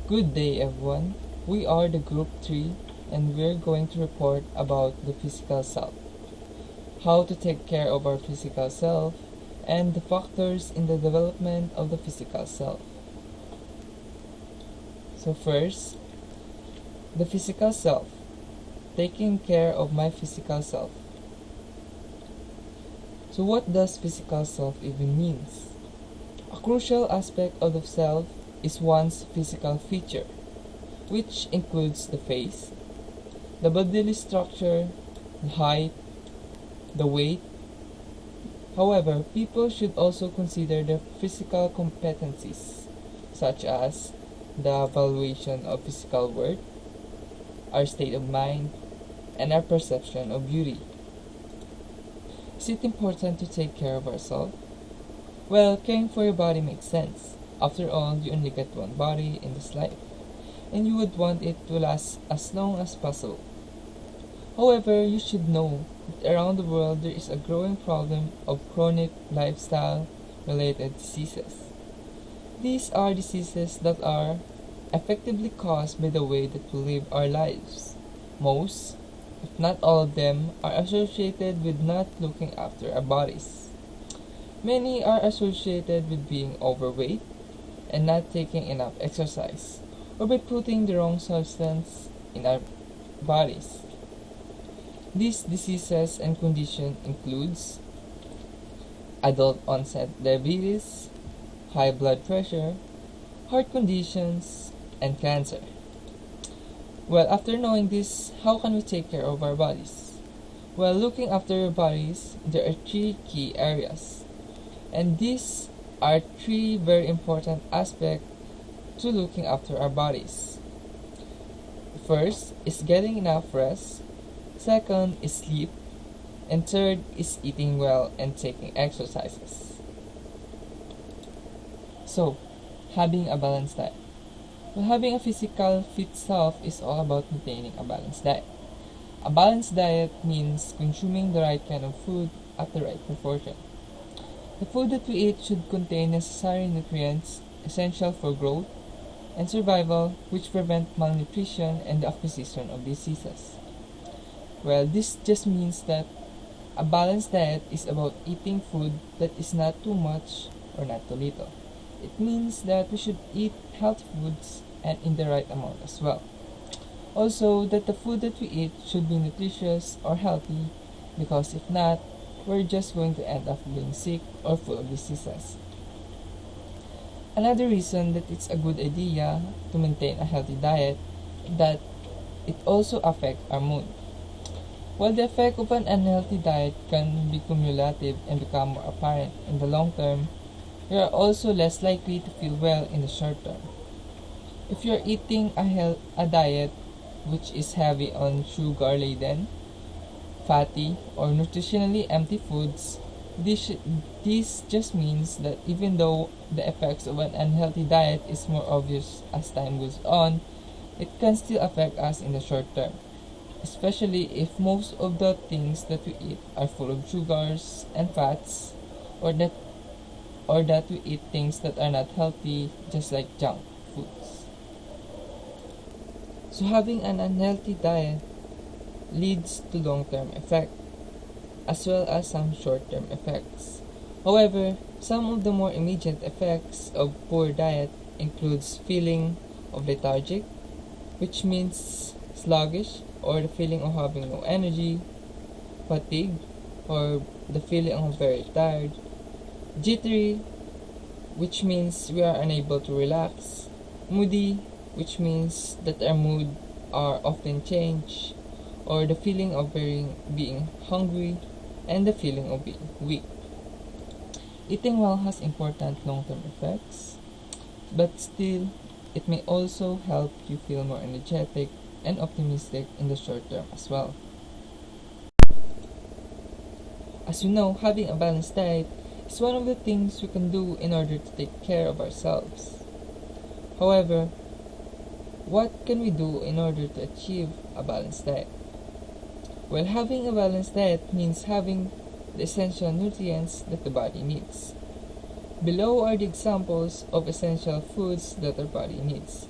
Good day, everyone. We are the Group 3 and we're going to report about the physical self, how to take care of our physical self, and the factors in the development of the physical self. So, first, the physical self. Taking care of my physical self. So, what does physical self even means? A crucial aspect of the self is one's physical feature, which includes the face, the bodily structure, the height, the weight. However, people should also consider their physical competencies, such as the evaluation of physical worth, our state of mind, and our perception of beauty. Is it important to take care of ourselves? Well, caring for your body makes sense. After all, you only get one body in this life, and you would want it to last as long as possible. However, you should know that around the world there is a growing problem of chronic lifestyle-related diseases. These are diseases that are effectively caused by the way that we live our lives. Most, if not all of them, are associated with not looking after our bodies. Many are associated with being overweight and not taking enough exercise, or by putting the wrong substance in our bodies. These diseases and conditions includes adult onset diabetes, high blood pressure, heart conditions, and cancer. Well, after knowing this, how can we take care of our bodies? Well, looking after your bodies, there are three key areas. And these are three very important aspects to looking after our bodies. First is getting enough rest. Second is sleep. And third is eating well and taking exercises. So, having a balanced diet. Well, having a physical fit self is all about maintaining a balanced diet. A balanced diet means consuming the right kind of food at the right proportion. The food that we eat should contain necessary nutrients essential for growth and survival, which prevent malnutrition and the acquisition of diseases. Well, this just means that a balanced diet is about eating food that is not too much or not too little. It means that we should eat healthy foods and in the right amount as well. Also, that the food that we eat should be nutritious or healthy, because if not, we're just going to end up being sick or full of diseases. Another reason that it's a good idea to maintain a healthy diet is that it also affects our mood. While the effect of an unhealthy diet can be cumulative and become more apparent in the long term, you are also less likely to feel well in the short term. If you're eating a diet which is heavy on sugar-laden, fatty, or nutritionally empty foods, this just means that even though the effects of an unhealthy diet is more obvious as time goes on, it can still affect us in the short term, especially if most of the things that we eat are full of sugars and fats, or that we eat things that are not healthy, just like junk foods. So having an unhealthy diet leads to long-term effect, as well as some short-term effects. However, some of the more immediate effects of poor diet includes feeling of lethargic, which means sluggish, or the feeling of having no energy, fatigue, or the feeling of very tired, jittery, which means we are unable to relax, moody, which means that our mood are often changed, or the feeling of being hungry, and the feeling of being weak. Eating well has important long-term effects, but still, it may also help you feel more energetic and optimistic in the short term as well. As you know, having a balanced diet is one of the things we can do in order to take care of ourselves. However, what can we do in order to achieve a balanced diet? Well, having a balanced diet means having the essential nutrients that the body needs. Below are the examples of essential foods that our body needs.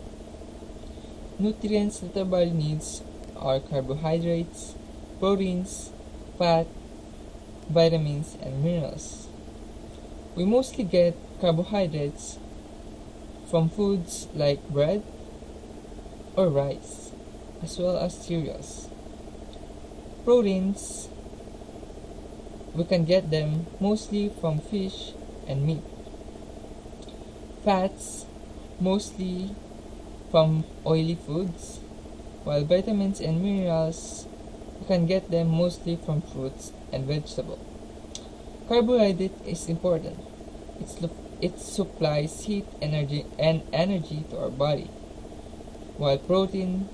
Nutrients that our body needs are carbohydrates, proteins, fat, vitamins, and minerals. We mostly get carbohydrates from foods like bread or rice, as well as cereals. Proteins, we can get them mostly from fish and meat. Fats, mostly from oily foods, while vitamins and minerals, we can get them mostly from fruits and vegetables. Carbohydrate is important. It supplies heat, energy to our body, while protein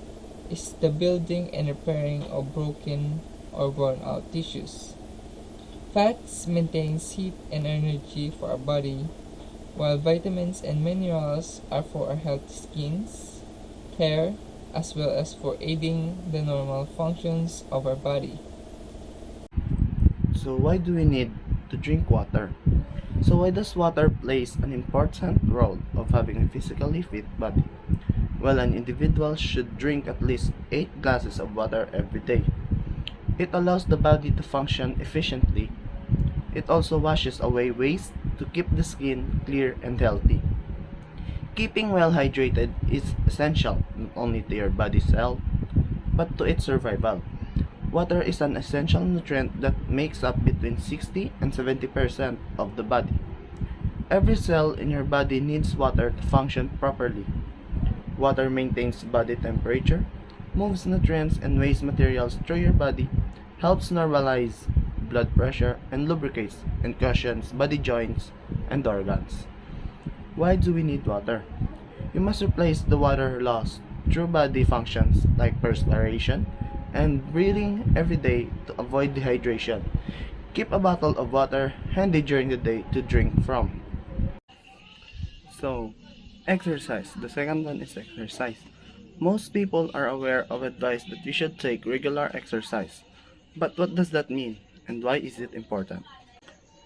is the building and repairing of broken or worn out tissues. Fats maintains heat and energy for our body, while vitamins and minerals are for our healthy skins, hair, as well as for aiding the normal functions of our body. So why do we need to drink water? So why does water plays an important role of having a physically fit body? Well, an individual should drink at least 8 glasses of water every day. It allows the body to function efficiently. It also washes away waste to keep the skin clear and healthy. Keeping well hydrated is essential not only to your body's health, but to its survival. Water is an essential nutrient that makes up between 60 and 70% of the body. Every cell in your body needs water to function properly. Water maintains body temperature, moves nutrients and waste materials through your body, helps normalize blood pressure, and lubricates and cushions body joints and organs. Why do we need water? You must replace the water lost through body functions like perspiration and breathing every day to avoid dehydration. Keep a bottle of water handy during the day to drink from. So, exercise. The second one is exercise. Most people are aware of advice that we should take regular exercise. But what does that mean and why is it important?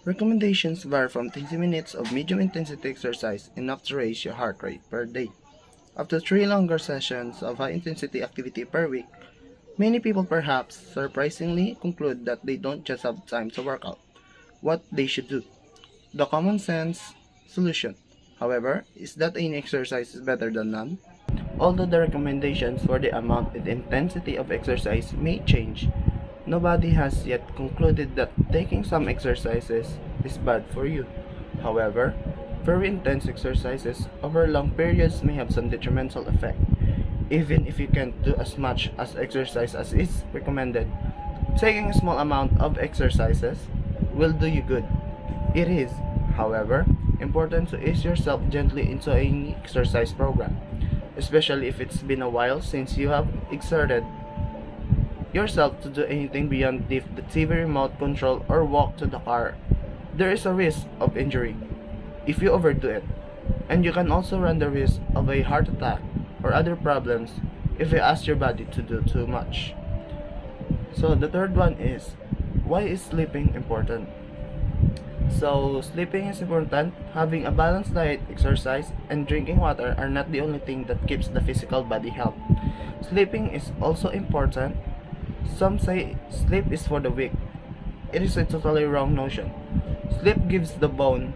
Recommendations vary from 20 minutes of medium intensity exercise enough to raise your heart rate per day. Up to 3 longer sessions of high intensity activity per week, many people perhaps surprisingly conclude that they don't just have time to work out. What they should do. The common sense solution, however, is that any exercise is better than none. Although the recommendations for the amount and intensity of exercise may change, nobody has yet concluded that taking some exercises is bad for you. However, very intense exercises over long periods may have some detrimental effect. Even if you can't do as much as exercise as is recommended, taking a small amount of exercises will do you good. It is, however, important to ease yourself gently into any exercise program, especially if it's been a while since you have exerted yourself to do anything beyond lift the TV remote control or walk to the car. There is a risk of injury if you overdo it, and you can also run the risk of a heart attack or other problems if you ask your body to do too much. So the third one is, why is sleeping important? So sleeping is important. Having a balanced diet, exercise, and drinking water are not the only thing that keeps the physical body healthy. Sleeping is also important. Some say sleep is for the weak. It is a totally wrong notion. Sleep gives the bone,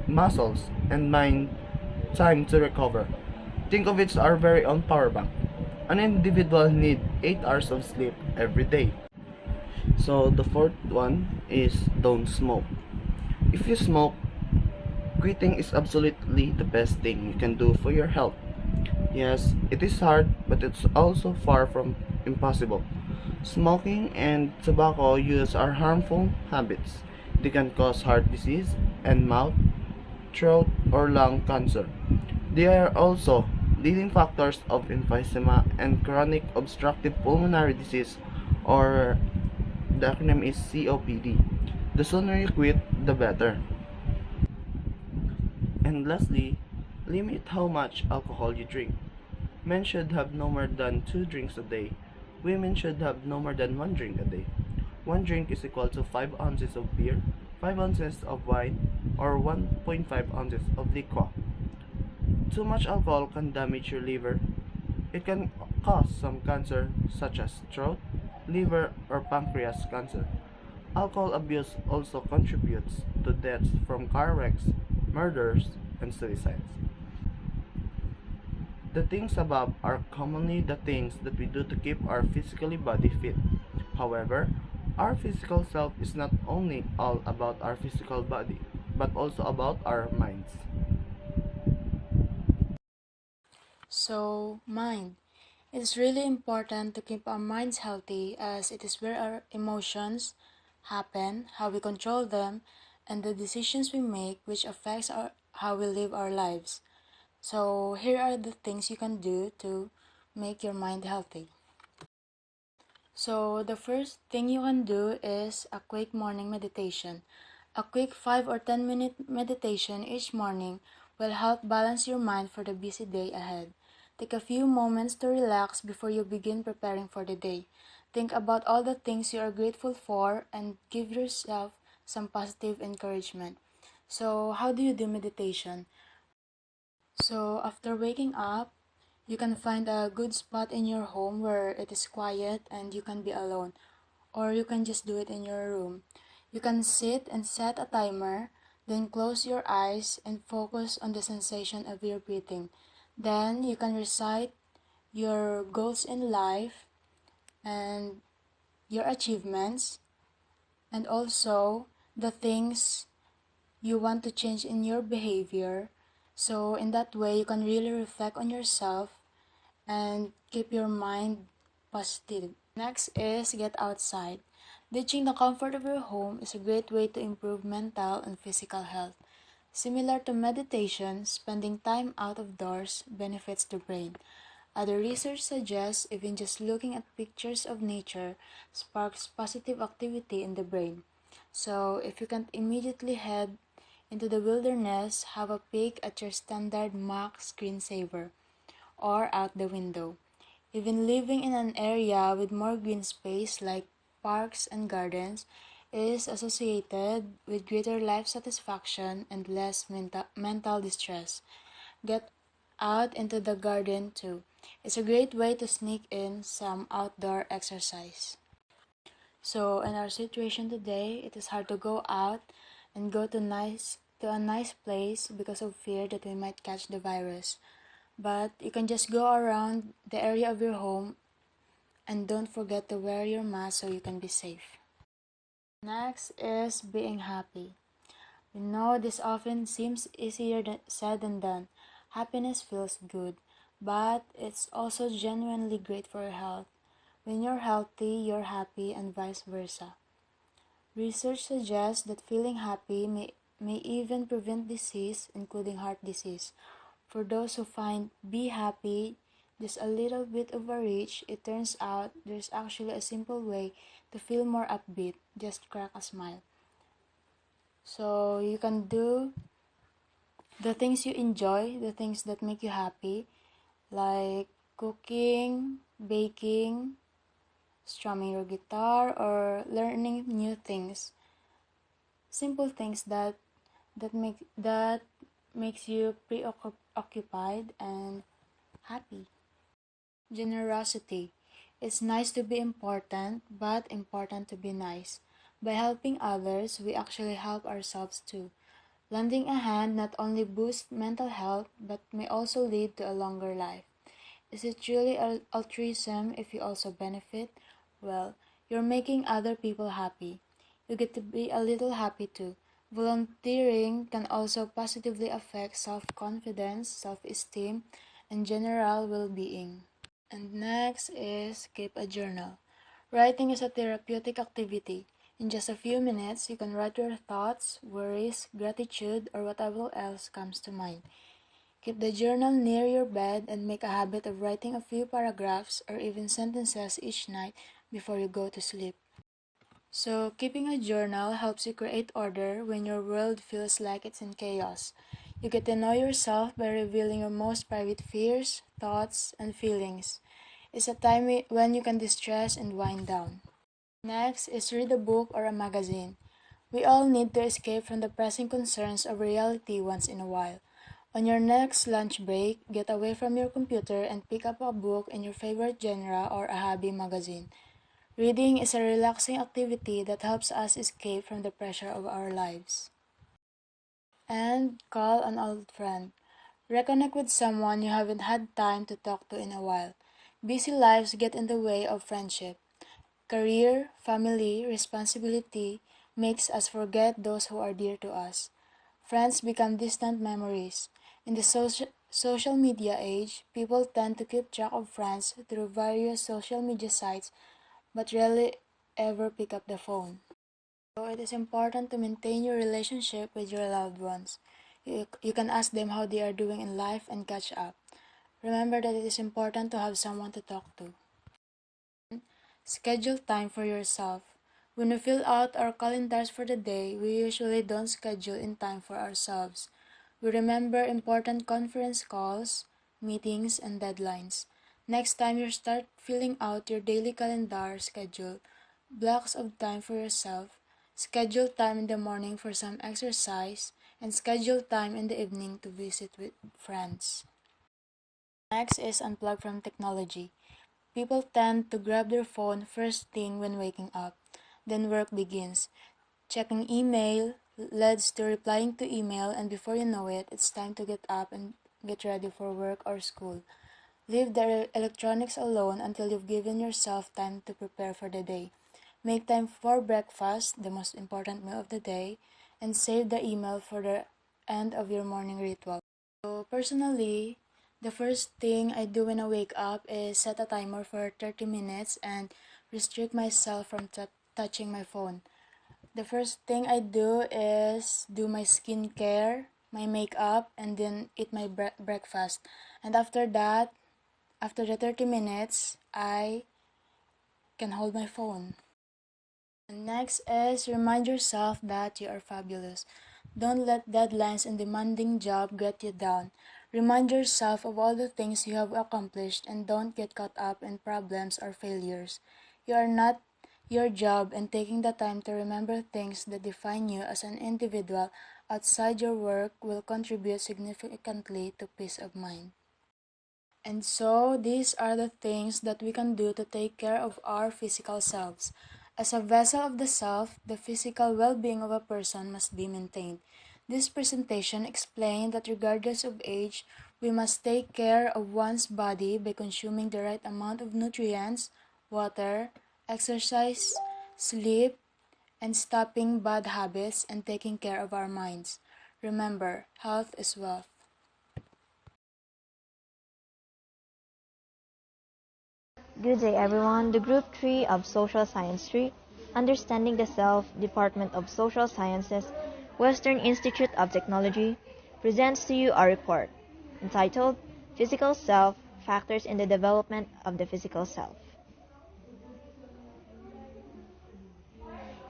muscles, and mind time to recover. Think of it as our very own power bank. An individual needs 8 hours of sleep every day. So the fourth one is don't smoke. If you smoke, quitting is absolutely the best thing you can do for your health. Yes, it is hard, but it's also far from impossible. Smoking and tobacco use are harmful habits. They can cause heart disease and mouth, throat, or lung cancer. They are also leading factors of emphysema and chronic obstructive pulmonary disease, or the acronym is COPD. The sooner you quit, the better. And lastly, limit how much alcohol you drink. Men should have no more than 2 drinks a day. Women should have no more than 1 drink a day. 1 drink is equal to 5 ounces of beer, 5 ounces of wine, or 1.5 ounces of liquor. Too much alcohol can damage your liver. It can cause some cancer, such as throat, liver, or pancreas cancer. Alcohol abuse also contributes to deaths from car wrecks, murders, and suicides. The things above are commonly the things that we do to keep our physically body fit. However, our physical self is not only all about our physical body, but also about our minds. So, mind. It is really important to keep our minds healthy as it is where our emotions happen, how we control them, and the decisions we make which affects how we live our lives. So, here are the things you can do to make your mind healthy. So, the first thing you can do is a quick morning meditation. A quick 5 or 10-minute meditation each morning will help balance your mind for the busy day ahead. Take a few moments to relax before you begin preparing for the day. Think about all the things you are grateful for and give yourself some positive encouragement. So, how do you do meditation? So, after waking up, you can find a good spot in your home where it is quiet and you can be alone, or you can just do it in your room. You can sit and set a timer, then close your eyes and focus on the sensation of your breathing. Then you can recite your goals in life and your achievements, and also the things you want to change in your behavior. So, in that way, you can really reflect on yourself and keep your mind positive. Next is get outside. Ditching the comfort of your home is a great way to improve mental and physical health. Similar to meditation, spending time out of doors benefits the brain. Other research suggests even just looking at pictures of nature sparks positive activity in the brain. So, if you can't immediately head into the wilderness, have a peek at your standard Mac screensaver or out the window. Even living in an area with more green space like parks and gardens is associated with greater life satisfaction and less mental distress. Get out into the garden too. It's a great way to sneak in some outdoor exercise. So in our situation today, it is hard to go out and go to a nice place because of fear that we might catch the virus. But you can just go around the area of your home and don't forget to wear your mask so you can be safe. Next is being happy. We know this often seems easier said than done. Happiness feels good, but it's also genuinely great for your health. When you're healthy, you're happy, and vice versa. Research suggests that feeling happy may even prevent disease, including heart disease. For those who find be happy just a little bit of a reach, it turns out there's actually a simple way to feel more upbeat. Just crack a smile. So you can do the things you enjoy, the things that make you happy, like cooking, baking, strumming your guitar, or learning new things. Simple things that makes you preoccupied and happy. Generosity. It's nice to be important, but important to be nice. By helping others, we actually help ourselves too. Lending a hand not only boosts mental health, but may also lead to a longer life. Is it really altruism if you also benefit? Well, you're making other people happy. You get to be a little happy too. Volunteering can also positively affect self-confidence, self-esteem, and general well-being. And next is keep a journal. Writing is a therapeutic activity. In just a few minutes, you can write your thoughts, worries, gratitude, or whatever else comes to mind. Keep the journal near your bed and make a habit of writing a few paragraphs or even sentences each night before you go to sleep. So, keeping a journal helps you create order when your world feels like it's in chaos. You get to know yourself by revealing your most private fears, thoughts, and feelings. It's a time when you can distress and wind down. Next is read a book or a magazine. We all need to escape from the pressing concerns of reality once in a while. On your next lunch break, get away from your computer and pick up a book in your favorite genre or a hobby magazine. Reading is a relaxing activity that helps us escape from the pressure of our lives. And call an old friend. Reconnect with someone you haven't had time to talk to in a while. Busy lives get in the way of friendship. Career, family, responsibility makes us forget those who are dear to us. Friends become distant memories. In the social media age, people tend to keep track of friends through various social media sites but rarely ever pick up the phone. So it is important to maintain your relationship with your loved ones. You can ask them how they are doing in life and catch up. Remember that it is important to have someone to talk to. Schedule time for yourself. When we fill out our calendars for the day, we usually don't schedule in time for ourselves. We remember important conference calls, meetings, and deadlines. Next time you start filling out your daily calendar schedule, blocks of time for yourself, schedule time in the morning for some exercise, and schedule time in the evening to visit with friends. Next is unplug from technology. People tend to grab their phone first thing when waking up. Then work begins. Checking email leads to replying to email, and before you know it, it's time to get up and get ready for work or school. Leave the electronics alone until you've given yourself time to prepare for the day. Make time for breakfast, the most important meal of the day, and save the email for the end of your morning ritual. So personally, the first thing I do when I wake up is set a timer for 30 minutes and restrict myself from touching my phone. The first thing I do is do my skincare, my makeup, and then eat my breakfast. And after that, after the 30 minutes, I can hold my phone. And next is remind yourself that you are fabulous. Don't let deadlines and demanding job get you down. Remind yourself of all the things you have accomplished and don't get caught up in problems or failures. You are not your job, and taking the time to remember things that define you as an individual outside your work will contribute significantly to peace of mind. And so, these are the things that we can do to take care of our physical selves. As a vessel of the self, the physical well being of a person must be maintained. This presentation explained that regardless of age, we must take care of one's body by consuming the right amount of nutrients, water, exercise, sleep, and stopping bad habits and taking care of our minds. Remember, health is wealth. Good day, everyone. The Group 3 of Social Science 3, Understanding the Self, Department of Social Sciences, Western Institute of Technology, presents to you our report entitled Physical Self Factors in the Development of the Physical Self.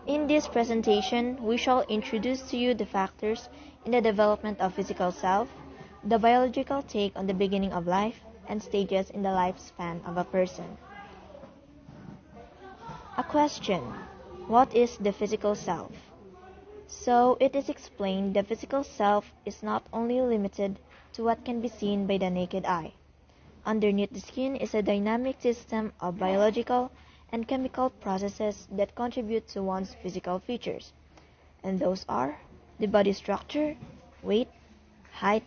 In this presentation, we shall introduce to you the factors in the development of physical self, the biological take on the beginning of life, and stages in the lifespan of a person. A question: what is the physical self? So it is explained the physical self is not only limited to what can be seen by the naked eye. Underneath the skin is a dynamic system of biological and chemical processes that contribute to one's physical features, and those are the body structure, weight, height,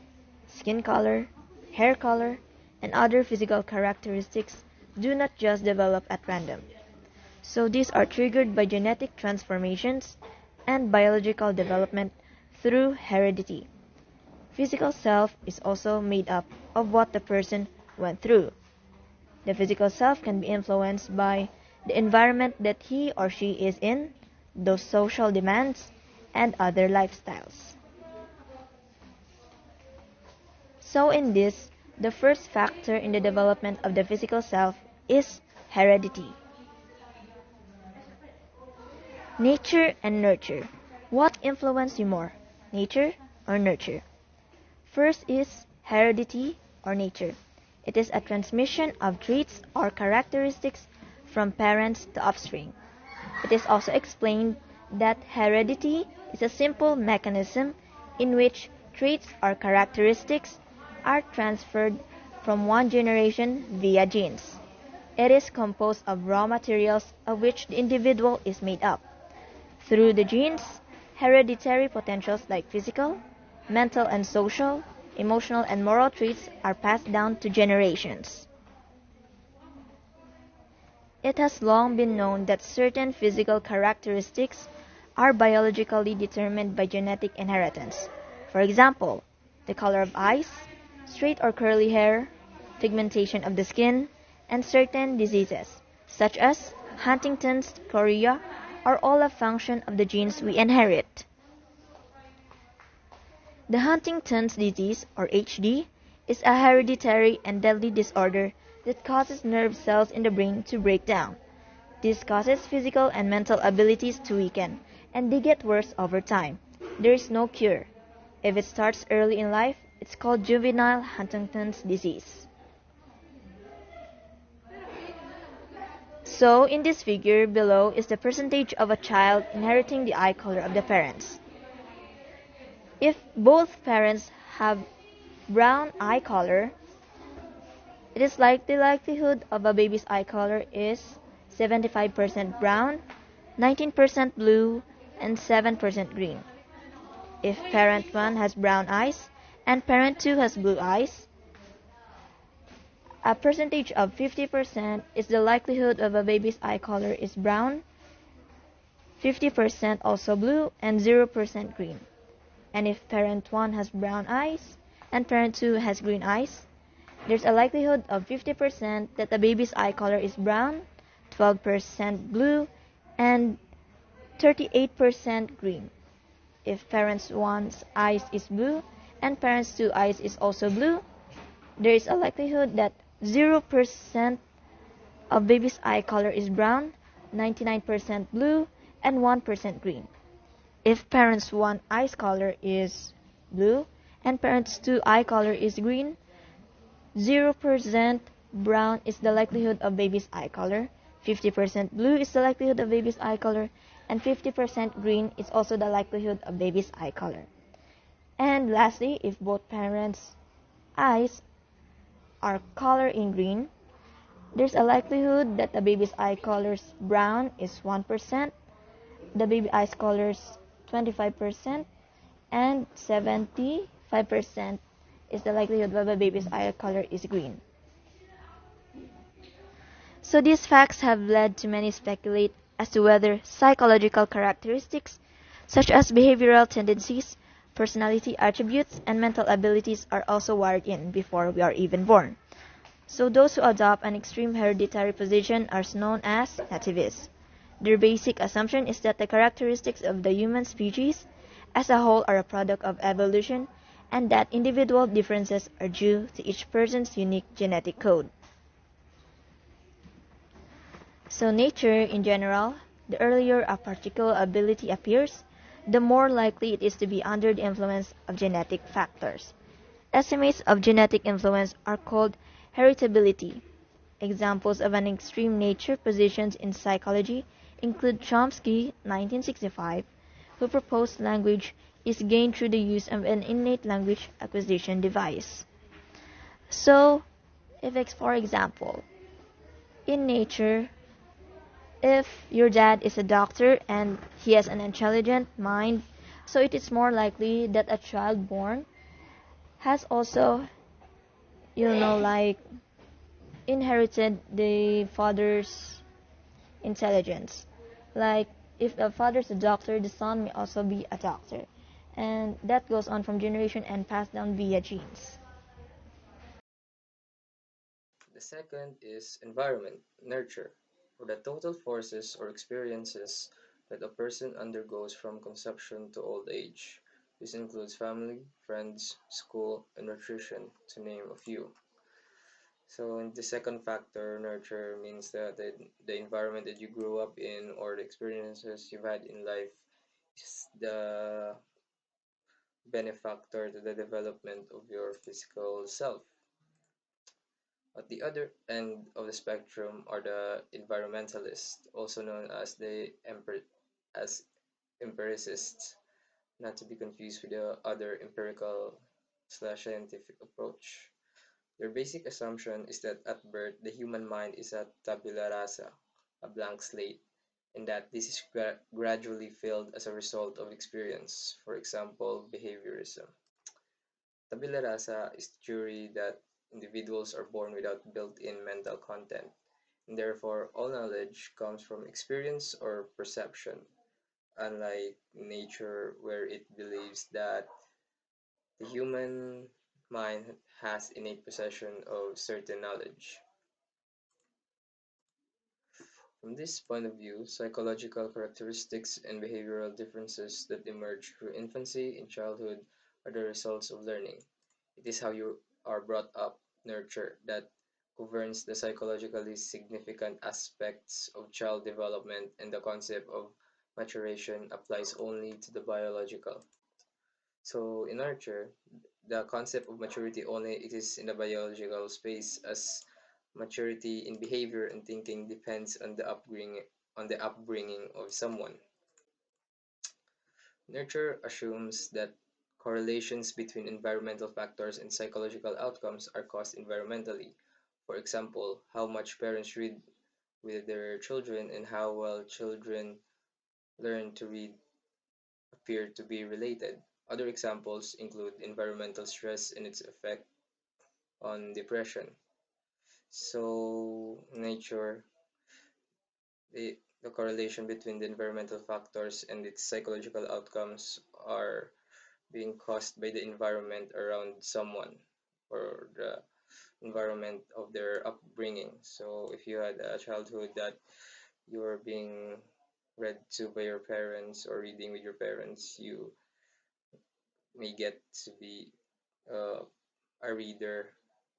skin color, hair color, and other physical characteristics do not just develop at random. So these are triggered by genetic transformations and biological development through heredity. Physical self is also made up of what the person went through. The physical self can be influenced by the environment that he or she is in, those social demands, and other lifestyles. So in this, the first factor in the development of the physical self is heredity. Nature and nurture. What influence you more, nature or nurture? First is heredity or nature. It is a transmission of traits or characteristics from parents to offspring. It is also explained that heredity is a simple mechanism in which Traits or characteristics are transferred from one generation via genes. It is composed of raw materials of which the individual is made up. Through the genes, hereditary potentials like physical, mental and social, emotional and moral traits are passed down to generations. It has long been known that certain physical characteristics are biologically determined by genetic inheritance. For example, the color of eyes, straight or curly hair, pigmentation of the skin, and certain diseases, such as Huntington's chorea, are all a function of the genes we inherit. The Huntington's disease, or HD, is a hereditary and deadly disorder that causes nerve cells in the brain to break down. This causes physical and mental abilities to weaken, and they get worse over time. There is no cure. If it starts early in life, it's called juvenile Huntington's disease. So, in this figure below is the percentage of a child inheriting the eye color of the parents. If both parents have brown eye color, it is like the likelihood of a baby's eye color is 75% brown, 19% blue, and 7% green. If parent 1 has brown eyes and parent 2 has blue eyes, a percentage of 50% is the likelihood of a baby's eye color is brown, 50% also blue, and 0% green. And if parent 1 has brown eyes and parent 2 has green eyes, there's a likelihood of 50% that the baby's eye color is brown, 12% blue, and 38% green. If parents 1's eyes is blue and parents 2 eyes is also blue, there is a likelihood that 0% of baby's eye color is brown, 99% blue, and 1% green. If parents 1 eye color is blue and parents 2 eye color is green, 0% brown is the likelihood of baby's eye color, 50% blue is the likelihood of baby's eye color, and 50% green is also the likelihood of baby's eye color. And lastly, if both parents' eyes are color in green, there's a likelihood that the baby's eye color's brown is 1%, the baby eyes color's 25%, and 75% is the likelihood that the baby's eye color is green. So these facts have led to many speculate as to whether psychological characteristics such as behavioral tendencies, personality attributes, and mental abilities are also wired in before we are even born. So those who adopt an extreme hereditary position are known as nativists. Their basic assumption is that the characteristics of the human species as a whole are a product of evolution and that individual differences are due to each person's unique genetic code. So nature, in general, the earlier a particular ability appears, the more likely it is to be under the influence of genetic factors. Estimates of genetic influence are called heritability. Examples of an extreme nature positions in psychology include Chomsky, 1965, who proposed language is gained through the use of an innate language acquisition device. So, if for example, in nature, if your dad is a doctor and he has an intelligent mind, so it is more likely that a child born has also, like inherited the father's intelligence. Like if the father's a doctor, the son may also be a doctor. And that goes on from generation and passed down via genes. The second is environment, nurture, or the total forces or experiences that a person undergoes from conception to old age. This includes family, friends, school, and nutrition, to name a few. So, in the second factor, nurture means that the environment that you grew up in or the experiences you've had in life is the benefactor to the development of your physical self. At the other end of the spectrum are the environmentalists, also known as as empiricists. not to be confused with the other empirical slash scientific approach. Their basic assumption is that at birth the human mind is a tabula rasa, a blank slate, and that this is gradually filled as a result of experience, for example, behaviorism. Tabula rasa is the theory that individuals are born without built-in mental content, and therefore all knowledge comes from experience or perception, unlike nature where it believes that the human mind has innate possession of certain knowledge. From this point of view, psychological characteristics and behavioral differences that emerge through infancy and childhood are the results of learning. It is how you are brought up, nurture, that governs the psychologically significant aspects of child development, and the concept of maturation applies only to the biological. So in nurture, the concept of maturity only exists in the biological space, as maturity in behavior and thinking depends on the upbringing of someone. Nurture assumes that correlations between environmental factors and psychological outcomes are caused environmentally. For example, how much parents read with their children and how well children learn to read appear to be related. Other examples include environmental stress and its effect on depression. So, nature, the correlation between the environmental factors and its psychological outcomes are being caused by the environment around someone or the environment of their upbringing. So, if you had a childhood that you were being read to by your parents or reading with your parents, you may get to be uh, a reader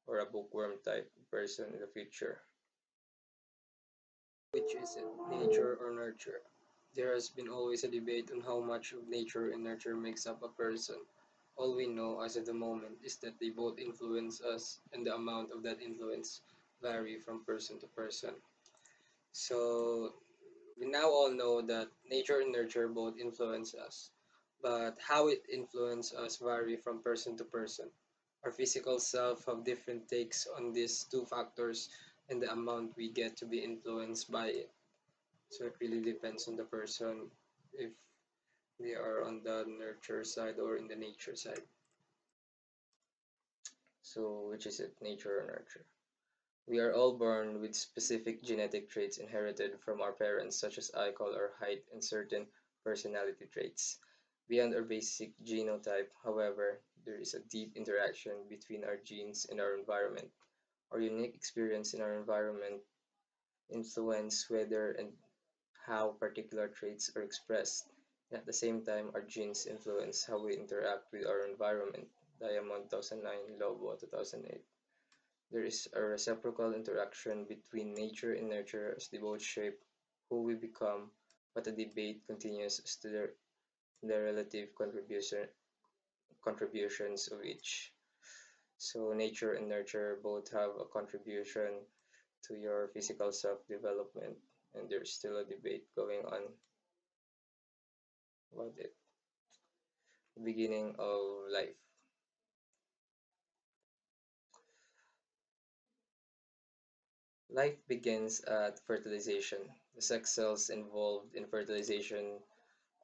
or a bookworm type person in the future. Which is it, nature or nurture? There has been always a debate on how much of nature and nurture makes up a person. All we know as of the moment is that they both influence us, and the amount of that influence vary from person to person. So we now all know that nature and nurture both influence us, but how it influences us vary from person to person. Our physical self have different takes on these two factors and the amount we get to be influenced by it. So it really depends on the person if they are on the nurture side or in the nature side. So which is it, nature or nurture? We are all born with specific genetic traits inherited from our parents, such as eye color, height, and certain personality traits. Beyond our basic genotype, however, there is a deep interaction between our genes and our environment. Our unique experience in our environment influence whether and how particular traits are expressed. And at the same time, our genes influence how we interact with our environment. Diamond 2009, Lobo 2008. There is a reciprocal interaction between nature and nurture as they both shape who we become, but the debate continues as to the relative contributions of each. So nature and nurture both have a contribution to your physical self-development, and there's still a debate going on about it. Beginning of life. Life begins at fertilization. The sex cells involved in fertilization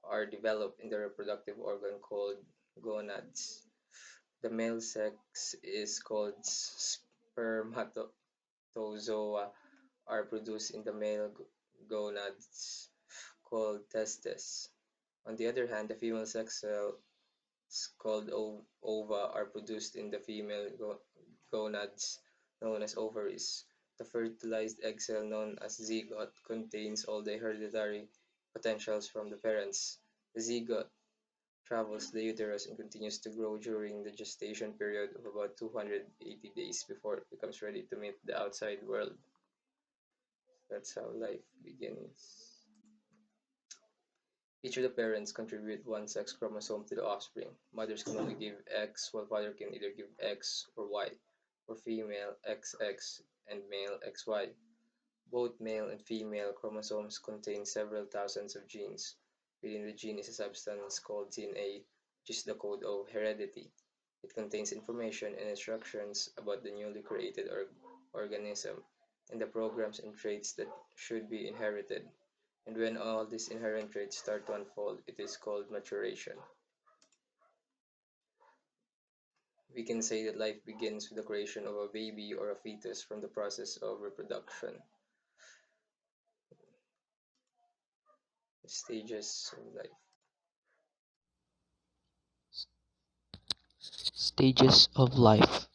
are developed in the reproductive organ called gonads. The male sex is called spermatozoa are produced in the male gonads called testes. On the other hand, the female sex cells called ova are produced in the female gonads known as ovaries. The fertilized egg cell known as zygote contains all the hereditary potentials from the parents. The zygote travels the uterus and continues to grow during the gestation period of about 280 days before it becomes ready to meet the outside world. That's how life begins. Each of the parents contribute one sex chromosome to the offspring. Mothers can only give X, while father can either give X or Y, or female XX and male XY. Both male and female chromosomes contain several thousands of genes. Within the gene is a substance called DNA, which is the code of heredity. It contains information and instructions about the newly created organism and the programs and traits that should be inherited. And when all these inherent traits start to unfold, it is called maturation. We can say that life begins with the creation of a baby or a fetus from the process of reproduction. Stages of life. Stages of life.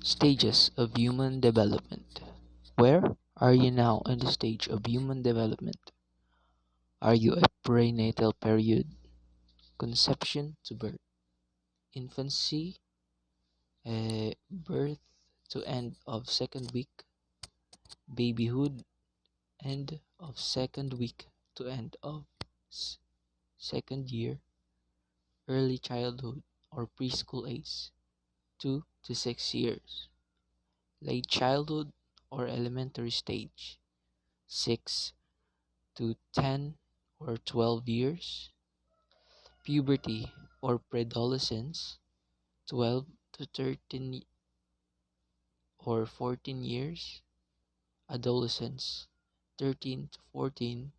Stages of human development. Where are you now in the stage of human development? Are you a prenatal period, conception to birth, infancy, birth to end of second week, babyhood, end of second week to end of second year, early childhood or preschool age, 2 to 6 years, late childhood or elementary stage, 6 to 10 or 12 years, puberty or preadolescence, 12 to 13 or 14 years, adolescence, 13 to 14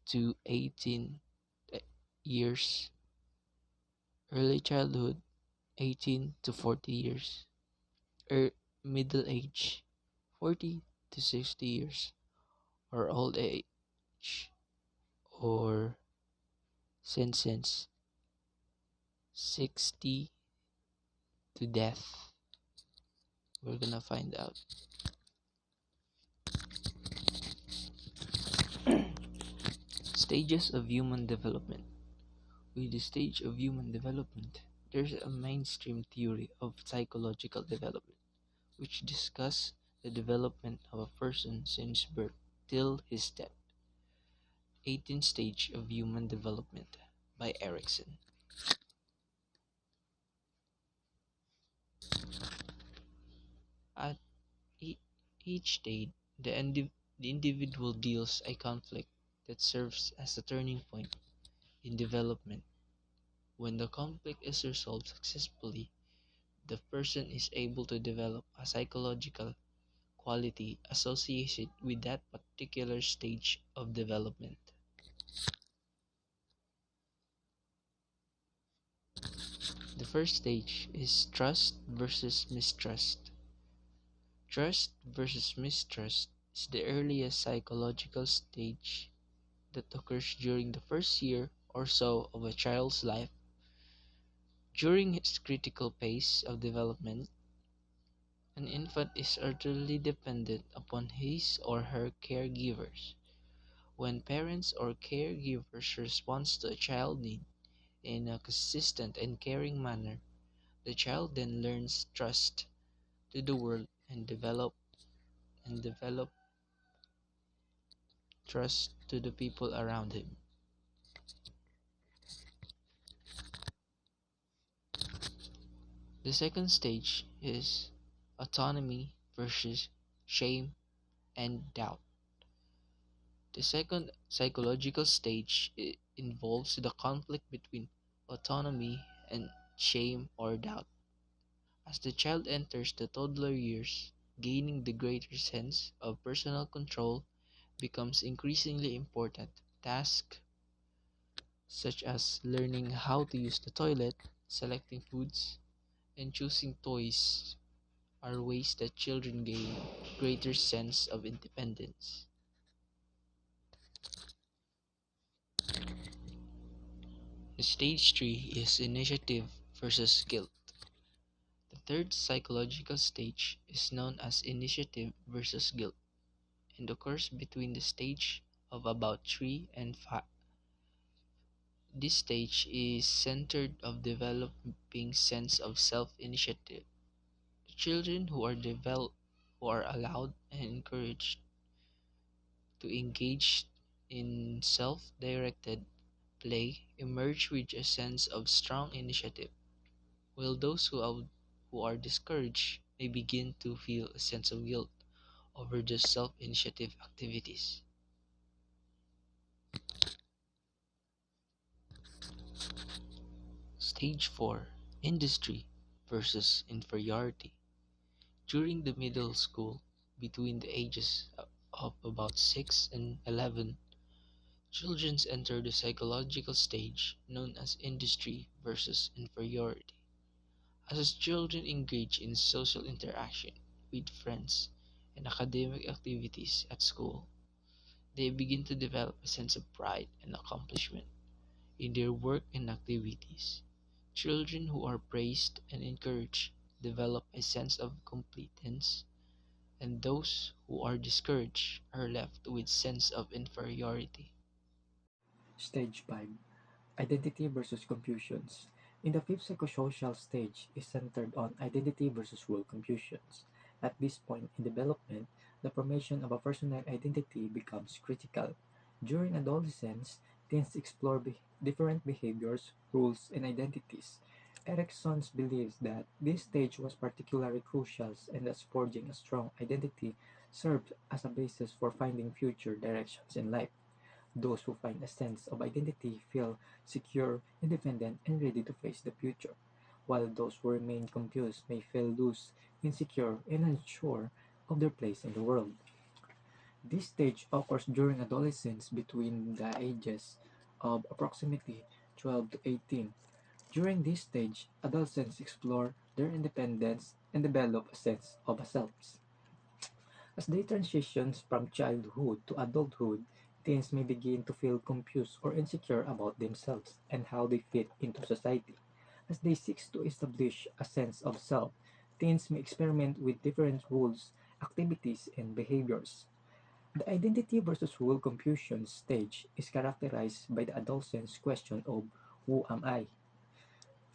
to 18 years, early childhood, 18 to 40 years, middle age, 40 to 60 years, or old age, or sentence, 60 to death. We're gonna find out. Stages of human development. With the stage of human development, there's a mainstream theory of psychological development, which discuss the development of a person since birth till his death. 18th stage of human development by Erikson. At e- each stage, the individual deals a conflict that serves as a turning point in development. When the conflict is resolved successfully, the person is able to develop a psychological quality associated with that particular stage of development. The first stage is trust versus mistrust. Trust versus mistrust is the earliest psychological stage that occurs during the first year or so of a child's life. During its critical phase of development, an infant is utterly dependent upon his or her caregivers. When parents or caregivers respond to a child's need in a consistent and caring manner, the child then learns trust to the world and develop trust to the people around him. The second stage is autonomy versus shame and doubt. The second psychological stage involves the conflict between autonomy and shame or doubt. As the child enters the toddler years, gaining the greater sense of personal control becomes increasingly important. Tasks such as learning how to use the toilet, selecting foods, and choosing toys are ways that children gain greater sense of independence. The stage 3 is initiative versus guilt. The third psychological stage is known as initiative versus guilt and occurs between the stage of about 3 and 5. This stage is centered of developing sense of self-initiative. The children who are allowed and encouraged to engage in self-directed play emerge with a sense of strong initiative, while those who are discouraged may begin to feel a sense of guilt over their self-initiative activities. Stage 4: Industry versus Inferiority. During the middle school, between the ages of about 6 and 11, children enter the psychological stage known as industry versus inferiority. As children engage in social interaction with friends and academic activities at school, they begin to develop a sense of pride and accomplishment in their work and activities. Children who are praised and encouraged develop a sense of competence, and those who are discouraged are left with sense of inferiority. Stage 5: Identity versus confusions. In the fifth psychosocial stage is centered on identity versus role confusions. At this point in development, the formation of a personal identity becomes critical. During adolescence, teens explore different behaviors, rules, and identities. Erikson believes that this stage was particularly crucial and that forging a strong identity served as a basis for finding future directions in life. Those who find a sense of identity feel secure, independent, and ready to face the future, while those who remain confused may feel loose, insecure, and unsure of their place in the world. This stage occurs during adolescence between the ages of approximately 12 to 18. During this stage, adolescents explore their independence and develop a sense of self. As they transition from childhood to adulthood, teens may begin to feel confused or insecure about themselves and how they fit into society. As they seek to establish a sense of self, teens may experiment with different rules, activities, and behaviors. The identity versus rule confusion stage is characterized by the adolescent's question of who am I?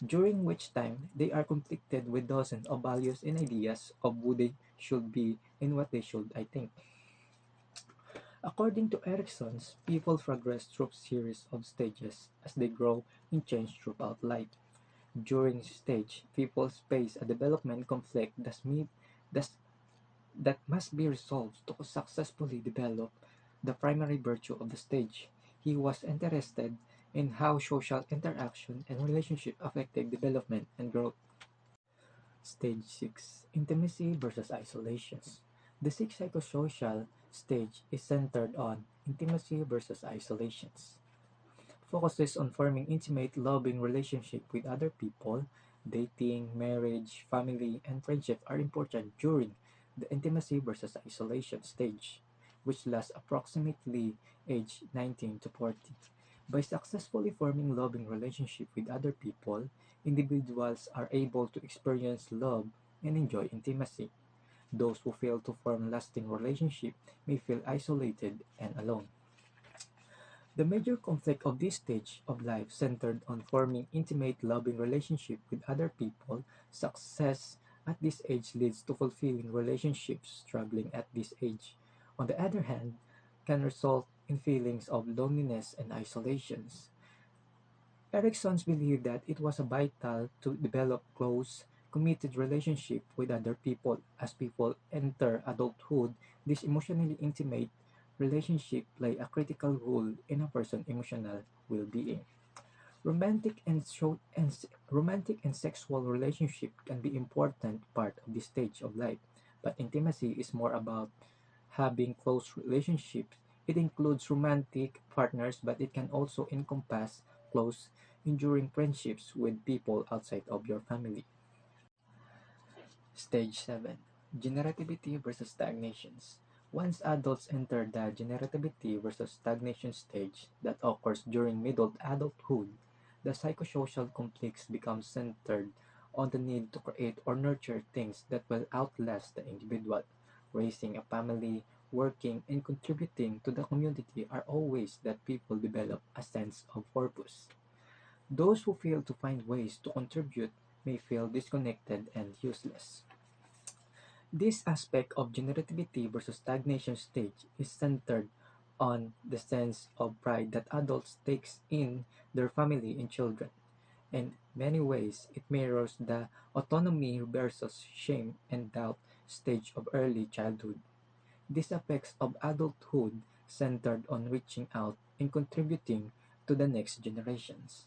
During which time they are conflicted with dozens of values and ideas of who they should be and what they should I think. According to Erikson, people progress through a series of stages as they grow and change throughout life. During this stage, people face a development conflict that, that must be resolved to successfully develop the primary virtue of the stage. He was interested in how social interaction and relationship affected development and growth. Stage 6: Intimacy versus Isolations. The sixth psychosocial stage is centered on intimacy versus isolations. Focuses on forming intimate, loving relationship with other people. Dating, marriage, family, and friendship are important during the intimacy versus isolation stage, which lasts approximately age 19 to 40. By successfully forming loving relationship with other people, individuals are able to experience love and enjoy intimacy. Those who fail to form lasting relationship may feel isolated and alone. The major conflict of this stage of life centered on forming intimate, loving relationship with other people. Success at this age leads to fulfilling relationships. Struggling at this age, on the other hand, can result in feelings of loneliness and isolations. Erikson believed that it was vital to develop close, committed relationship with other people. As people enter adulthood, this emotionally intimate relationship play a critical role in a person's emotional well-being. Romantic and, so, and romantic and sexual relationship can be important part of this stage of life, but intimacy is more about having close relationships. It includes romantic partners, but it can also encompass close, enduring friendships with people outside of your family. Stage 7: Generativity versus Stagnations. Once adults enter the generativity versus stagnation stage that occurs during middle adulthood, the psychosocial complex becomes centered on the need to create or nurture things that will outlast the individual. Raising a family, working, and contributing to the community are all ways that people develop a sense of purpose. Those who fail to find ways to contribute may feel disconnected and useless. This aspect of generativity versus stagnation stage is centered on the sense of pride that adults takes in their family and children. In many ways, it mirrors the autonomy versus shame and doubt stage of early childhood. This aspects of adulthood centered on reaching out and contributing to the next generations.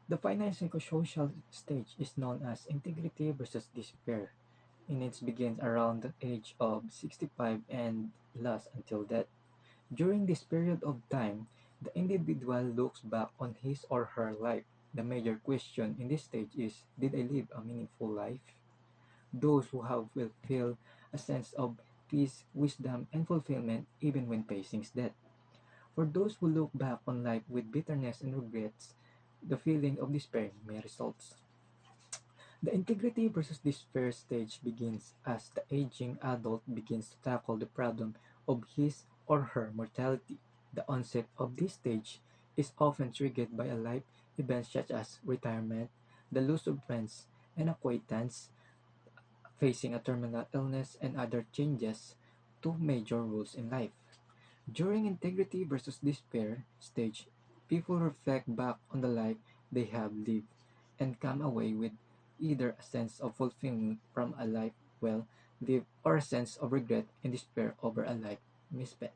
The final psychosocial stage is known as integrity versus despair, and it begins around the age of 65 and lasts until death. During this period of time, the individual looks back on his or her life. The major question in this stage is, did I live a meaningful life? Those who have will feel a sense of peace, wisdom, and fulfillment even when facing death. For those who look back on life with bitterness and regrets, the feeling of despair may result. The integrity versus despair stage begins as the aging adult begins to tackle the problem of his or her mortality. The onset of this stage is often triggered by a life event such as retirement, the loss of friends and acquaintance, facing a terminal illness, and other changes to major roles in life. During integrity versus despair stage, people reflect back on the life they have lived and come away with either a sense of fulfillment from a life well lived or a sense of regret and despair over a life misspent.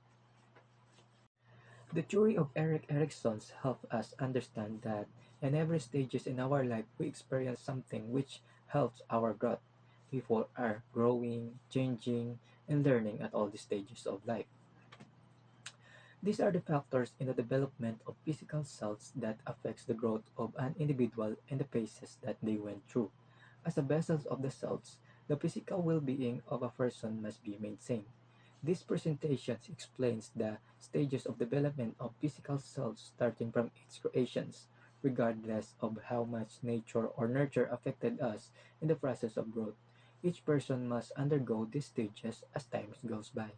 The theory of Erikson's helps us understand that in every stages in our life we experience something which helps our growth. People are growing, changing, and learning at all the stages of life. These are the factors in the development of physical cells that affects the growth of an individual and the phases that they went through. As a vessels of the cells, the physical well-being of a person must be maintained. This presentation explains the stages of development of physical cells starting from its creations, regardless of how much nature or nurture affected us in the process of growth. Each person must undergo these stages as time goes by.